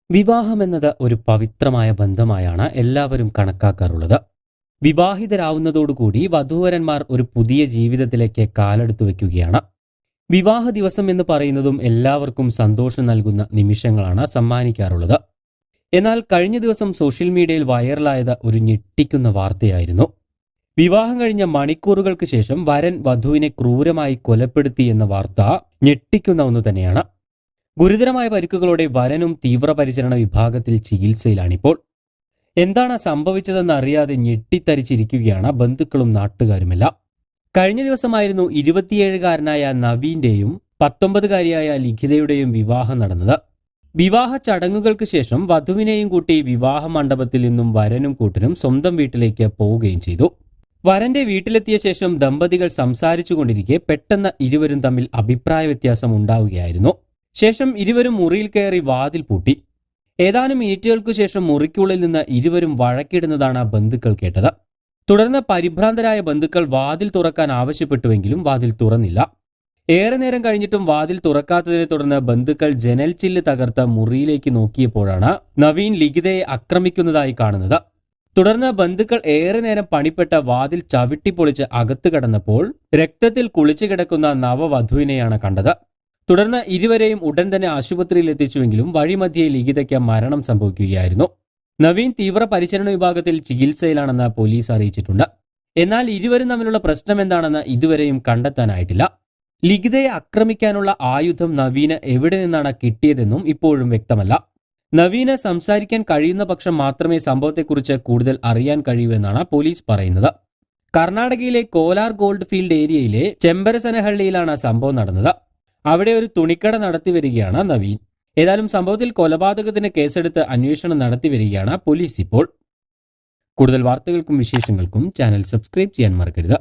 വിവാഹമെന്നത് ഒരു പവിത്രമായ ബന്ധമായാണ് എല്ലാവരും കണക്കാക്കാറുള്ളത്. വിവാഹിതരാവുന്നതോടുകൂടി വധൂവരന്മാർ ഒരു പുതിയ ജീവിതത്തിലേക്ക് കാലെടുത്തു വയ്ക്കുകയാണ്. വിവാഹ ദിവസം എന്ന് പറയുന്നതും എല്ലാവർക്കും സന്തോഷം നൽകുന്ന നിമിഷങ്ങളാണ് സമ്മാനിക്കാറുള്ളത്. എന്നാൽ കഴിഞ്ഞ ദിവസം സോഷ്യൽ മീഡിയയിൽ വൈറലായത് ഒരു ഞെട്ടിക്കുന്ന വാർത്തയായിരുന്നു. വിവാഹം കഴിഞ്ഞ മണിക്കൂറുകൾക്ക് ശേഷം വരൻ വധുവിനെ ക്രൂരമായി കൊലപ്പെടുത്തി എന്ന വാർത്ത ഞെട്ടിക്കുന്ന ഒന്നു തന്നെയാണ്. ഗുരുതരമായ പരിക്കുകളോടെ വരനും തീവ്രപരിചരണ വിഭാഗത്തിൽ ചികിത്സയിലാണിപ്പോൾ. എന്താണ് സംഭവിച്ചതെന്ന് അറിയാതെ ഞെട്ടിത്തരിച്ചിരിക്കുകയാണ് ബന്ധുക്കളും നാട്ടുകാരുമെല്ലാം. കഴിഞ്ഞ ദിവസമായിരുന്നു 27-കാരനായ നവീന്റെയും 19-കാരിയായ ലിഖിതയുടെയും വിവാഹം നടന്നത്. വിവാഹ ചടങ്ങുകൾക്ക് ശേഷം വധുവിനെയും കൂട്ടി വിവാഹ മണ്ഡപത്തിൽ നിന്നും വരനും കൂട്ടരും സ്വന്തം വീട്ടിലേക്ക് പോവുകയും ചെയ്തു. വരന്റെ വീട്ടിലെത്തിയ ശേഷം ദമ്പതികൾ സംസാരിച്ചുകൊണ്ടിരിക്കെ പെട്ടെന്ന് ഇരുവരും തമ്മിൽ അഭിപ്രായ വ്യത്യാസം ഉണ്ടാവുകയായിരുന്നു. ശേഷം ഇരുവരും മുറിയിൽ കയറി വാതിൽ പൂട്ടി. ഏതാനും മിനിറ്റുകൾക്കു ശേഷം മുറിക്കുള്ളിൽ നിന്ന് ഇരുവരും വഴക്കിടുന്നതാണ് ബന്ധുക്കൾ കേട്ടത്. തുടർന്ന് പരിഭ്രാന്തരായ ബന്ധുക്കൾ വാതിൽ തുറക്കാൻ ആവശ്യപ്പെട്ടുവെങ്കിലും വാതിൽ തുറന്നില്ല. ഏറെ നേരം കഴിഞ്ഞിട്ടും വാതിൽ തുറക്കാത്തതിനെ തുടർന്ന് ബന്ധുക്കൾ ജനൽ ചില്ല് തകർത്ത് മുറിയിലേക്ക് നോക്കിയപ്പോഴാണ് നവീൻ ലിഖിതയെ ആക്രമിക്കുന്നതായി കാണുന്നത്. തുടർന്ന് ബന്ധുക്കൾ ഏറെ നേരം പണിപ്പെട്ട വാതിൽ ചവിട്ടിപ്പൊളിച്ച് അകത്ത് കടന്നപ്പോൾ രക്തത്തിൽ കുളിച്ചു കിടക്കുന്ന നവവധുവിനെയാണ് കണ്ടത്. തുടർന്ന് ഇരുവരെയും ഉടൻ തന്നെ ആശുപത്രിയിൽ എത്തിച്ചുവെങ്കിലും വഴിമധ്യേ ലിഖിതയ്ക്ക് മരണം സംഭവിക്കുകയായിരുന്നു. നവീൻ തീവ്രപരിചരണ വിഭാഗത്തിൽ ചികിത്സയിലാണെന്ന് പോലീസ് അറിയിച്ചിട്ടുണ്ട്. എന്നാൽ ഇരുവരും തമ്മിലുള്ള പ്രശ്നം എന്താണെന്ന് ഇതുവരെയും കണ്ടെത്താനായിട്ടില്ല. ലിഖിതയെ ആക്രമിക്കാനുള്ള ആയുധം നവീന് എവിടെ നിന്നാണ് കിട്ടിയതെന്നും ഇപ്പോഴും വ്യക്തമല്ല. നവീന് സംസാരിക്കാൻ കഴിയുന്ന പക്ഷം മാത്രമേ സംഭവത്തെക്കുറിച്ച് കൂടുതൽ അറിയാൻ കഴിയൂ എന്നാണ് പോലീസ് പറയുന്നത്. കർണാടകയിലെ കോലാർ ഗോൾഡ് ഫീൽഡ് ഏരിയയിലെ ചെമ്പരസനഹള്ളിയിലാണ് സംഭവം നടന്നത്. അവിടെ ഒരു തുണിക്കട നടത്തി വരികയാണ് നവീൻ. ഏതായാലും സംഭവത്തിൽ കൊലപാതകത്തിന് കേസെടുത്ത് അന്വേഷണം നടത്തി വരികയാണ് പോലീസ് ഇപ്പോൾ. കൂടുതൽ വാർത്തകൾക്കും വിശേഷങ്ങൾക്കും ചാനൽ സബ്സ്ക്രൈബ് ചെയ്യാൻ മറക്കരുത്.